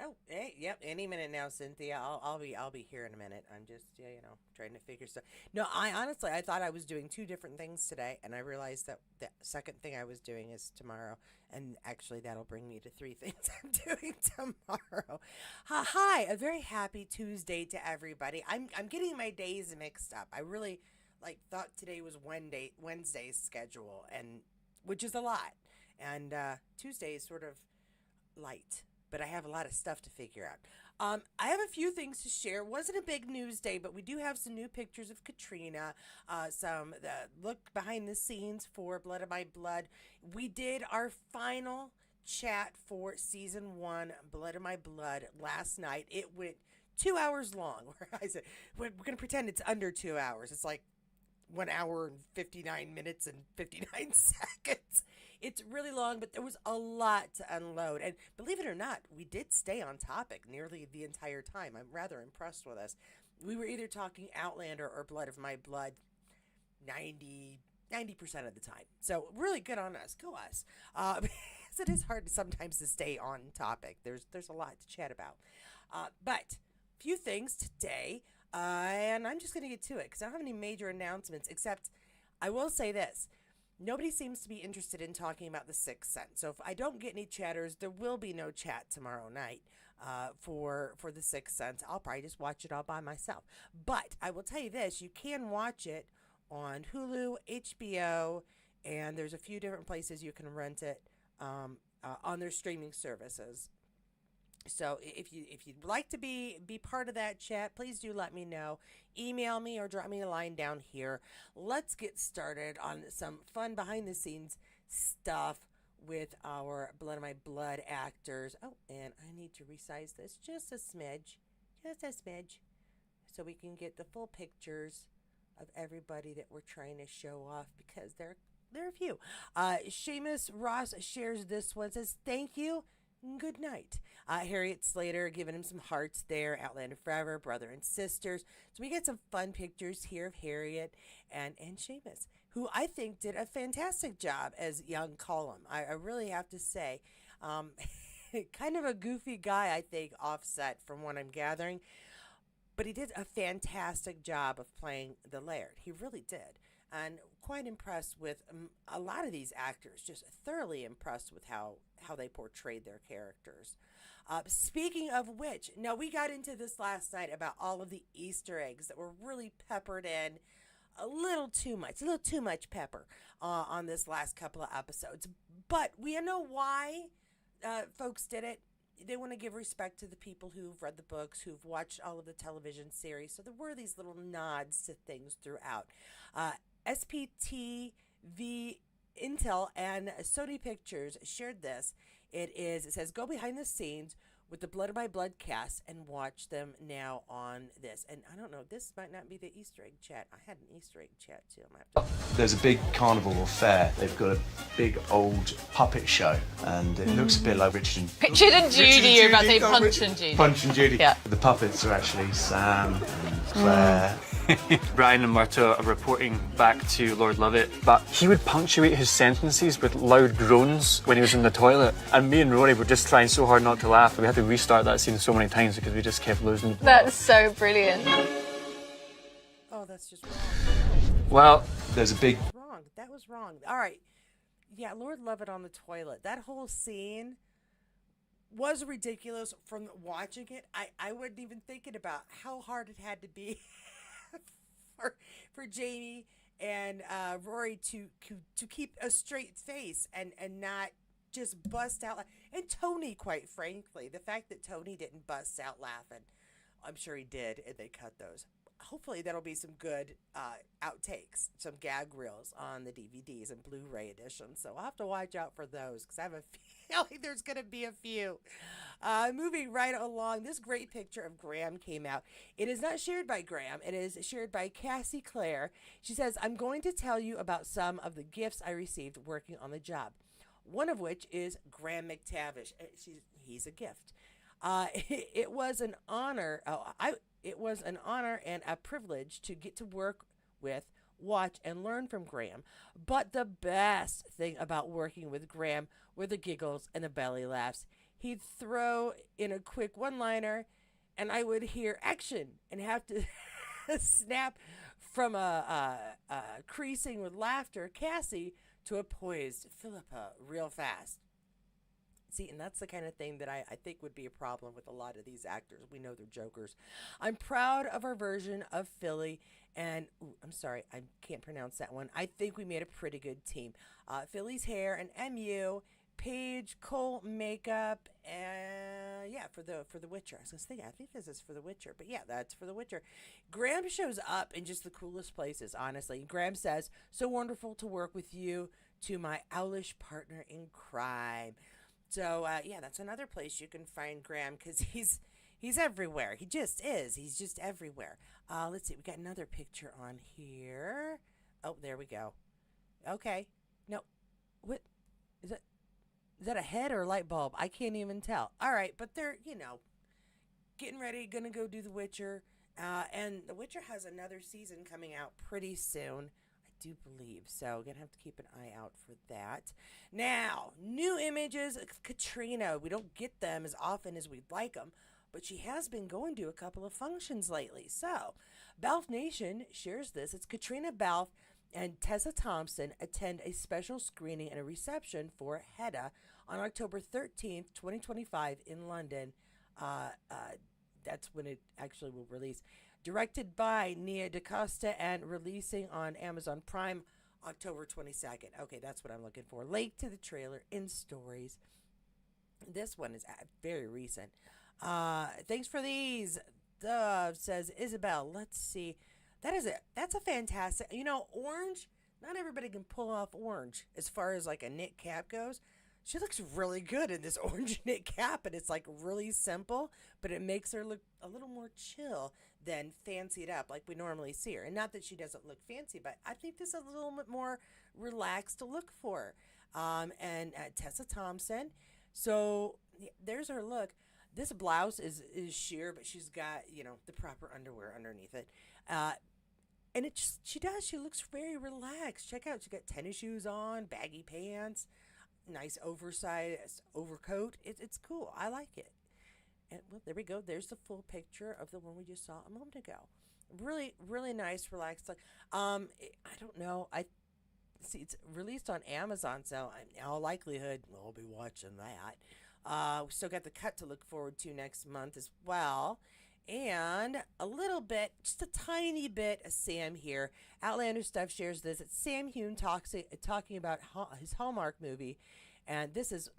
Oh, hey, yep. Any minute now, Cynthia. I'll be here in a minute. I'm just, yeah, trying to figure stuff. No, I honestly, I thought I was doing two different things today, and I realized that the second thing I was doing is tomorrow, and actually that'll bring me to three things I'm doing tomorrow. Hi, a very happy Tuesday to everybody. I'm getting my days mixed up. I really thought today was Wednesday's schedule, and which is a lot, and Tuesday is sort of light, but I have a lot of stuff to figure out. I have a few things to share. Wasn't a big news day, but we do have some new pictures of Caitriona. Some look behind the scenes for Blood of My Blood. We did our final chat for season one, Blood of My Blood, last night. It went 2 hours long. Where I said we're gonna pretend it's under 2 hours. It's like 1 hour and 59 minutes and 59 seconds. It's really long, but there was a lot to unload. And believe it or not, we did stay on topic nearly the entire time. I'm rather impressed with us. We were either talking Outlander or Blood of My Blood 90% of the time. So really good on us. Go us. Because it is hard sometimes to stay on topic. There's a lot to chat about. But few things today. And I'm just going to get to it because I don't have any major announcements, except I will say this. Nobody seems to be interested in talking about The Sixth Sense. So if I don't get any chatters, there will be no chat tomorrow night for The Sixth Sense. I'll probably just watch it all by myself. But I will tell you this. You can watch it on Hulu, HBO, and there's a few different places you can rent it on their streaming services. So if you'd like to be part of that chat, please do let me know. Email me or drop me a line down here. Let's get started on some fun behind the scenes stuff with our Blood of My Blood actors. Oh, and I need to resize this just a smidge, so we can get the full pictures of everybody that we're trying to show off because there are a few. Seamus Ross shares this one, says thank you. Good night. Harriet Slater giving him some hearts there. Outlander Forever, brother and sisters. So we get some fun pictures here of Harriet and Seamus, who I think did a fantastic job as young Colum. I really have to say. Kind of a goofy guy, I think, Offset from what I'm gathering. But he did a fantastic job of playing the Laird. He really did. And quite impressed with a lot of these actors, just thoroughly impressed with how they portrayed their characters. Speaking of which, now we got into this last night about all of the Easter eggs that were really peppered in a little too much pepper on this last couple of episodes. But we know why folks did it. They want to give respect to the people who've read the books, who've watched all of the television series. So there were these little nods to things throughout. SPTV Intel and Sony Pictures shared this. It says, go behind the scenes with the Blood of My Blood cast and watch them now on this. And I don't know, this might not be the Easter egg chat. I had an Easter egg chat too. There's a big carnival or fair. They've got a big old puppet show, and it looks a bit like Richard and Judy. You're about to say Punch and Judy. Punch and Judy. Yeah. The puppets are actually Sam and Claire. Brian and Myrta are reporting back to Lord Lovett, but he would punctuate his sentences with loud groans when he was in the toilet. And me and Rory were just trying so hard not to laugh. We had to restart that scene so many times because we just kept losing. That's so brilliant. Oh, that's just wrong. Well, there's a big... Wrong. That was wrong. All right. Yeah, Lord Lovett on the toilet. That whole scene was ridiculous from watching it. I wasn't even thinking about how hard it had to be for Jamie and Rory to keep a straight face and not just bust out. And Tony, quite frankly, the fact that Tony didn't bust out laughing, I'm sure he did, and they cut those. Hopefully that'll be some good outtakes, some gag reels on the DVDs and Blu-ray editions. So I'll have to watch out for those because I have a feeling there's going to be a few. Moving right along, this great picture of Graham came out. It is not shared by Graham. It is shared by Cassie Clare. She says, I'm going to tell you about some of the gifts I received working on the job. One of which is Graham McTavish. He's a gift. It was an honor. It was an honor and a privilege to get to work with, watch, and learn from Graham. But the best thing about working with Graham were the giggles and the belly laughs. he'd throw in a quick one-liner, and I would hear action and have to snap from a creasing with laughter Cassie to a poised Philippa real fast. See, and that's the kind of thing that I think would be a problem with a lot of these actors. We know they're jokers. I'm proud of our version of Philly, and I'm sorry, I can't pronounce that one. I think we made a pretty good team. Philly's hair and MU, Paige, Cole makeup, and yeah, for the Witcher. I was thinking, I think this is for the Witcher, but yeah, that's for the Witcher. Graham shows up in just the coolest places, honestly. Graham says, "So wonderful to work with you, to my owlish partner in crime." So yeah, that's another place you can find Graham, because he's everywhere. He just is. He's just everywhere. Let's see. We got another picture on here. Oh, there we go. Okay. No, what is that? Is that a head or a light bulb? I can't even tell. All right, but they're, getting ready, gonna go do The Witcher. And The Witcher has another season coming out pretty soon, I do believe. So, gonna have to keep an eye out for that. Now, new images of Caitriona. We don't get them as often as we'd like them, but she has been going to a couple of functions lately. So, Balfe Nation shares this. It's Caitriona Balfe and Tessa Thompson attend a special screening and a reception for Hedda on October 13th, 2025 in London. That's when it actually will release. Directed by Nia DaCosta and releasing on Amazon Prime October 22nd. Okay, that's what I'm looking for. Link to the trailer in stories. This one is very recent. Thanks for these. Says Isabel. Let's see. That's a fantastic, orange. Not everybody can pull off orange as far as like a knit cap goes. She looks really good in this orange knit cap, and it's like really simple, but it makes her look a little more chill than fancied up like we normally see her. And not that she doesn't look fancy, but I think this is a little bit more relaxed to look for. And Tessa Thompson. So there's her look. This blouse is sheer, but she's got, the proper underwear underneath it. And she looks very relaxed. Check out, she got tennis shoes on, baggy pants, nice oversized overcoat. It's cool. I like it. And well, there we go. There's the full picture of the one we just saw a moment ago. Really, really nice, relaxed. I don't know. I see it's released on Amazon, so in all likelihood we'll be watching that. We still got the cut to look forward to next month as well. And a little bit, just a tiny bit of Sam here. Outlander Stuff shares this. It's Sam Hume talking about his Hallmark movie. And this is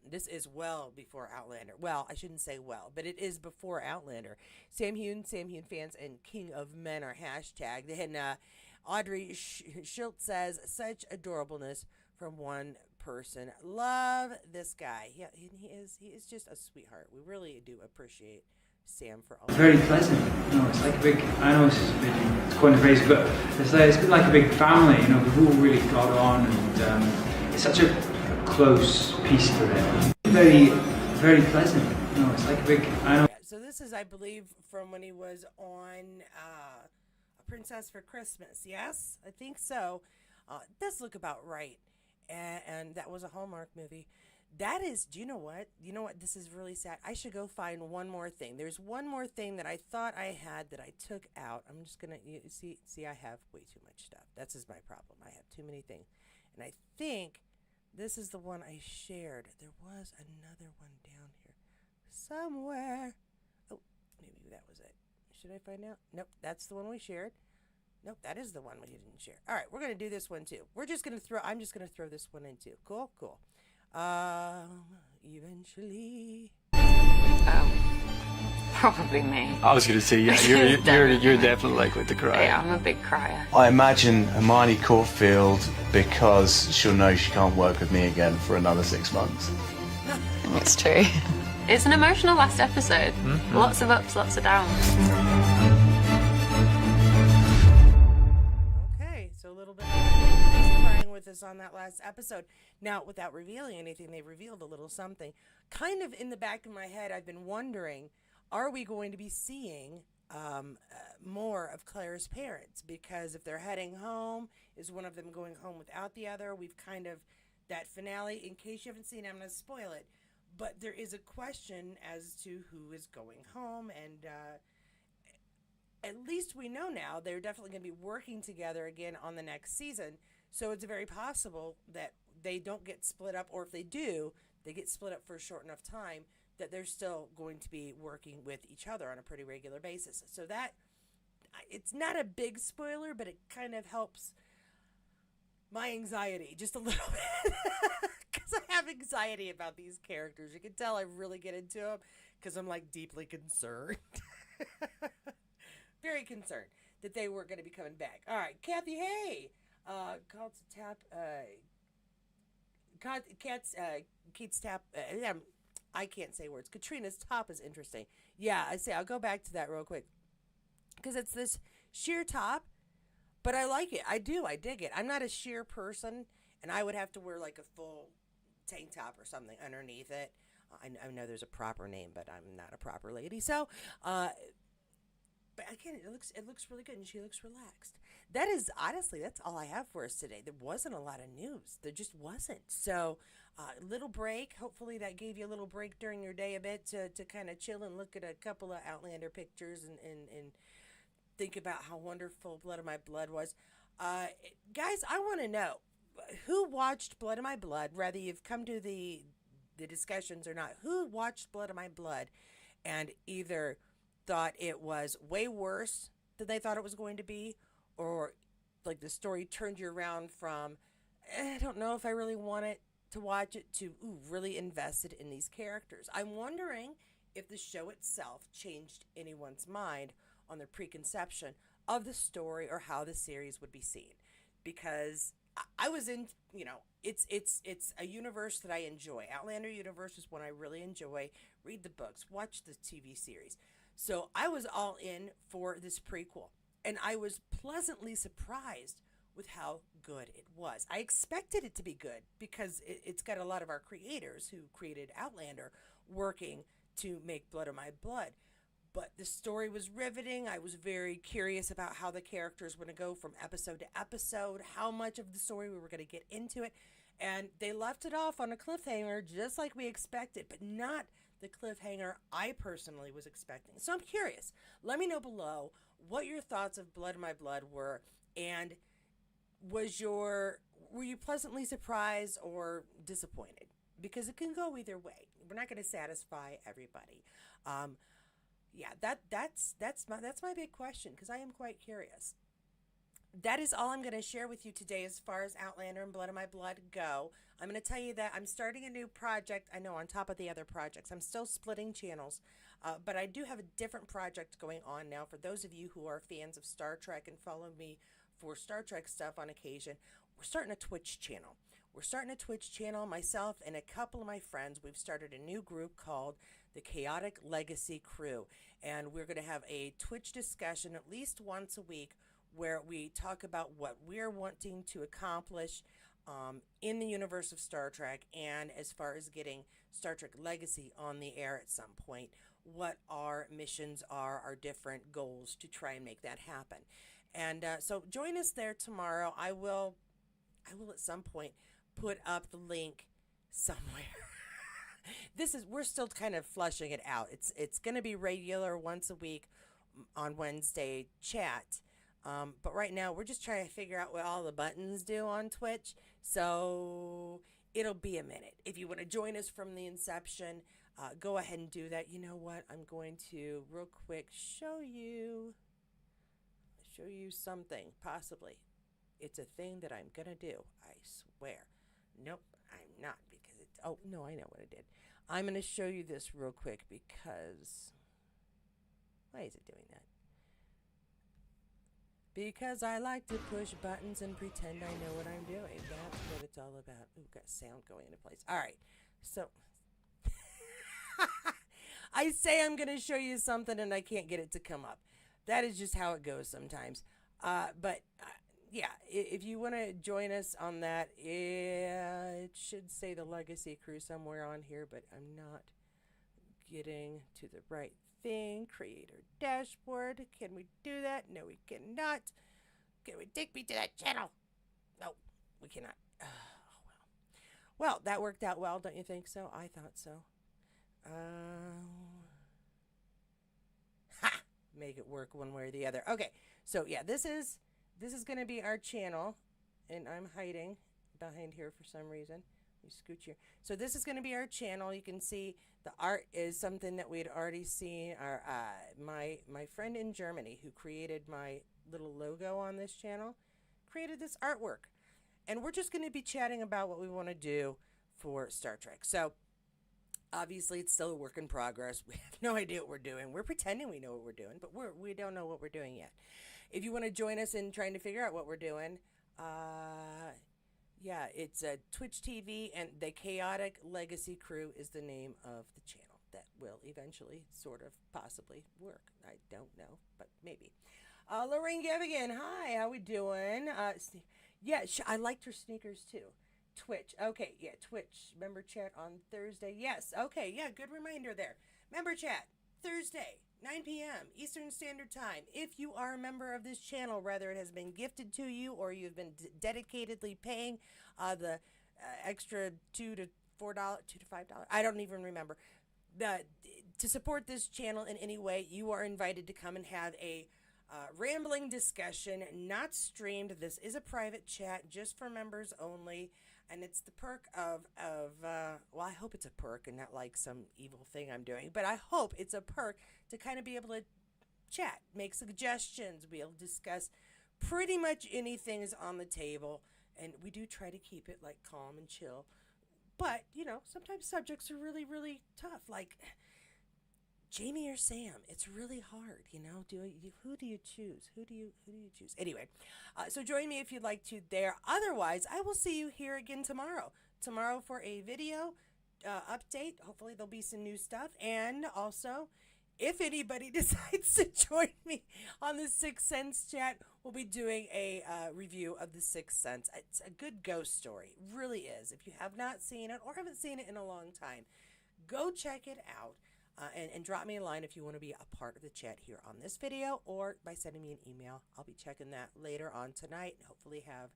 well before Outlander. Well, I shouldn't say well, but it is before Outlander. Sam Hume fans, and King of Men are hashtagged. And Audrey Schultz says, such adorableness from one person. Love this guy. He is just a sweetheart. We really do appreciate Sam for all. Very pleasant. It's like a big. I know it's quite a phrase, but it's like a big family. We've all really got on, and it's such a close piece to it. Very, very pleasant. It's like a big. I know. So this is, I believe, from when he was on A Princess for Christmas. Yes, I think so. It does look about right, and that was a Hallmark movie. That is, do you know what? This is really sad. I should go find one more thing. There's one more thing that I thought I had that I took out. I'm just going to, see, I have way too much stuff. That's just my problem. I have too many things. And I think this is the one I shared. There was another one down here somewhere. Oh, maybe that was it. Should I find out? Nope, that's the one we shared. Nope, that is the one we didn't share. All right, we're going to do this one too. I'm just going to throw this one in too. Cool. Eventually. Oh, probably me. I was going to say, yeah, you're definitely likely to cry. Yeah, I'm a big crier. I imagine Hermione Caulfield, because she'll know she can't work with me again for another 6 months. It's true. It's an emotional last episode. Mm-hmm. Lots of ups, lots of downs. So a little bit of crying with us on that last episode. Now, without revealing anything, they revealed a little something. Kind of in the back of my head, I've been wondering, are we going to be seeing more of Claire's parents? Because if they're heading home, is one of them going home without the other? We've kind of, that finale, in case you haven't seen it, I'm going to spoil it. but there is a question as to who is going home, and at least we know now they're definitely going to be working together again on the next season. So it's very possible that they don't get split up, or if they do, they get split up for a short enough time that they're still going to be working with each other on a pretty regular basis. So that, it's not a big spoiler, but it kind of helps my anxiety just a little bit. Because I have anxiety about these characters. You can tell I really get into them because I'm like deeply concerned. Very concerned that they were going to be coming back. All right, Kathy, hey. Called to tap. Kate's tap. I can't say words. Katrina's top is interesting. Yeah, I say I'll go back to that real quick because it's this sheer top, but I like it. I do. I dig it. I'm not a sheer person, and I would have to wear like a full tank top or something underneath it. I know there's a proper name, but I'm not a proper lady. So, but again, it looks really good, and she looks relaxed. That is, honestly, that's all I have for us today. There wasn't a lot of news. There just wasn't. So, little break. Hopefully that gave you a little break during your day a bit to kind of chill and look at a couple of Outlander pictures and think about how wonderful Blood of My Blood was. Guys, I want to know, who watched Blood of My Blood, whether you've come to the discussions or not. Who watched Blood of My Blood and either thought it was way worse than they thought it was going to be, or like the story turned you around from, I don't know if I really wanted to watch it, to really invested in these characters. I'm wondering if the show itself changed anyone's mind on their preconception of the story or how the series would be seen, because I was in, it's a universe that I enjoy. Outlander universe is one I really enjoy. Read the books, watch the TV series. So I was all in for this prequel, and I was pleasantly surprised with how good it was. I expected it to be good because it's got a lot of our creators who created Outlander working to make Blood of My Blood. But the story was riveting. I was very curious about how the characters were going to go from episode to episode, how much of the story we were going to get into it. And they left it off on a cliffhanger just like we expected, but not the cliffhanger I personally was expecting. So I'm curious. Let me know below what your thoughts of Blood of My Blood were, and were you pleasantly surprised or disappointed? Because it can go either way. We're not going to satisfy everybody. Yeah, that's my big question, because I am quite curious. That is all I'm going to share with you today as far as Outlander and Blood of My Blood go. I'm going to tell you that I'm starting a new project. I know, on top of the other projects. I'm still splitting channels, but I do have a different project going on now. For those of you who are fans of Star Trek and follow me for Star Trek stuff on occasion, we're starting a Twitch channel. Myself and a couple of my friends, we've started a new group called the Chaotic Legacy Crew. And we're going to have a Twitch discussion at least once a week where we talk about what we're wanting to accomplish in the universe of Star Trek, and as far as getting Star Trek Legacy on the air at some point, what our missions are, our different goals to try and make that happen. And so join us there tomorrow. I will at some point put up the link somewhere. We're still kind of flushing it out. It's going to be regular once a week on Wednesday chat. But right now we're just trying to figure out what all the buttons do on Twitch. So it'll be a minute. If you want to join us from the inception, go ahead and do that. You know what? I'm going to real quick show you something, possibly. It's a thing that I'm going to do. I swear. Nope, I'm not, because oh, no, I know what I did. I'm going to show you this real quick because, why is it doing that? Because I like to push buttons and pretend I know what I'm doing. That's what it's all about. Ooh, got sound going into place. All right, so I say I'm going to show you something and I can't get it to come up. That is just how it goes sometimes. But yeah, if you want to join us on that, it should say the Legacy Crew somewhere on here, but I'm not getting to the right thing. Creator dashboard. Can we do that? No, we cannot. Can we take me to that channel? No, we cannot. Oh, well. Well, that worked out well, don't you think so? I thought so. Ha! Make it work one way or the other. Okay, so yeah, this is going to be our channel, and I'm hiding behind here for some reason. You scooch here. So this is going to be our channel. You can see the art is something that we had already seen. Our my friend in Germany who created my little logo on this channel created this artwork, and we're just going to be chatting about what we want to do for Star Trek. So obviously it's still a work in progress. We have no idea what we're doing. We're pretending we know what we're doing, but we don't know what we're doing yet. If you want to join us in trying to figure out what we're doing, yeah, it's Twitch TV, and the Chaotic Legacy Crew is the name of the channel that will eventually sort of possibly work. I don't know, but maybe. Lorraine Gavigan, hi, how we doing? Yeah, I liked her sneakers too. Twitch, okay, yeah, Twitch. Member chat on Thursday. Yes, okay, yeah, good reminder there. Member chat, Thursday, 9 p.m. Eastern Standard Time. If you are a member of this channel, whether it has been gifted to you or you've been dedicatedly paying the extra $2 to $4, $2 to $5, I don't even remember, to support this channel in any way, you are invited to come and have a rambling discussion, not streamed. This is a private chat just for members only, and it's the perk of well, I hope it's a perk and not like some evil thing I'm doing, but I hope it's a perk to kind of be able to chat, make suggestions, be able to discuss pretty much anything is on the table, and we do try to keep it like calm and chill, but you know, sometimes subjects are really, really tough, like Jamie or Sam. It's really hard, you know. Who do you choose? Who do you choose? Anyway, so join me if you'd like to there. Otherwise, I will see you here again tomorrow. Tomorrow for a video update. Hopefully there'll be some new stuff, and also, if anybody decides to join me on the Sixth Sense chat, we'll be doing a review of the Sixth Sense. It's a good ghost story, it really is. If you have not seen it or haven't seen it in a long time, go check it out. And drop me a line if you want to be a part of the chat here on this video or by sending me an email. I'll be checking that later on tonight and hopefully have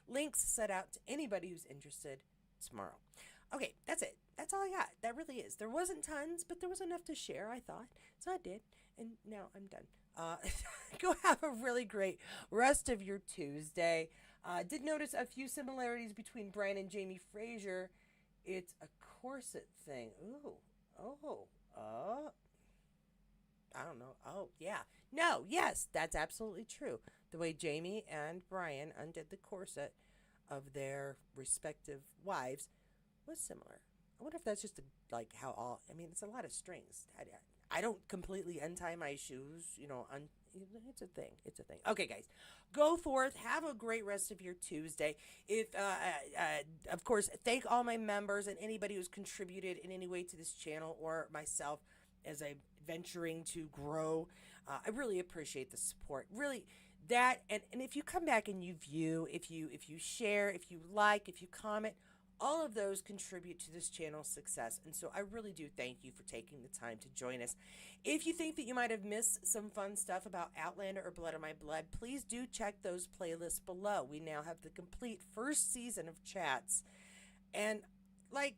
links set out to anybody who's interested tomorrow. Okay, that's it. That's all I got. That really is. There wasn't tons, but there was enough to share, I thought. So I did. And now I'm done. Go have a really great rest of your Tuesday. Did notice a few similarities between Brian and Jamie Fraser. It's a corset thing. Ooh. I don't know. Oh, yeah. No, yes, that's absolutely true. The way Jamie and Brian undid the corset of their respective wives was similar. I wonder if that's just like how all, I mean, it's a lot of strings. I don't completely untie my shoes, you know, it's a thing. It's a thing. Okay, guys, go forth. Have a great rest of your Tuesday. If, of course, thank all my members and anybody who's contributed in any way to this channel or myself as I'm venturing to grow. I really appreciate the support. Really, that, and if you come back and you view, if you share, if you like, if you comment, all of those contribute to this channel's success, and so I really do thank you for taking the time to join us. If you think that you might have missed some fun stuff about Outlander or Blood of My Blood, please do check those playlists below. We now have the complete first season of chats, and like,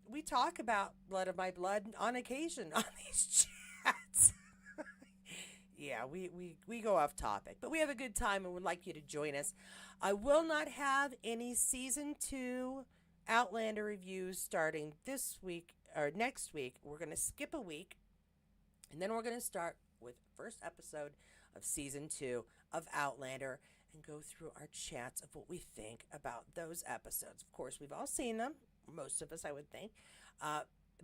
we talk about Blood of My Blood on occasion on these chats. Yeah, we go off topic, but we have a good time and would like you to join us. I will not have any season 2 Outlander reviews starting this week or next week. We're going to skip a week, and then we're going to start with the first episode of season 2 of Outlander and go through our chats of what we think about those episodes. Of course, we've all seen them, most of us, I would think,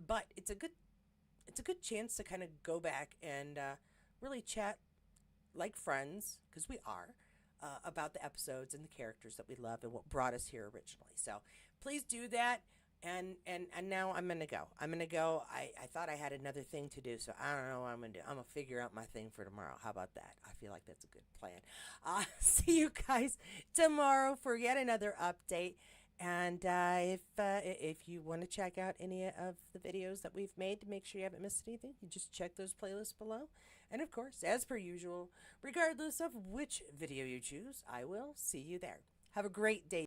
but it's a good chance to kind of go back and really chat like friends, because we are, about the episodes and the characters that we love and what brought us here originally. So please do that. And now I'm going to go. I thought I had another thing to do, so I don't know what I'm going to do. I'm going to figure out my thing for tomorrow. How about that? I feel like that's a good plan. See you guys tomorrow for yet another update. And if you want to check out any of the videos that we've made to make sure you haven't missed anything, you just check those playlists below. And of course, as per usual, regardless of which video you choose, I will see you there. Have a great day.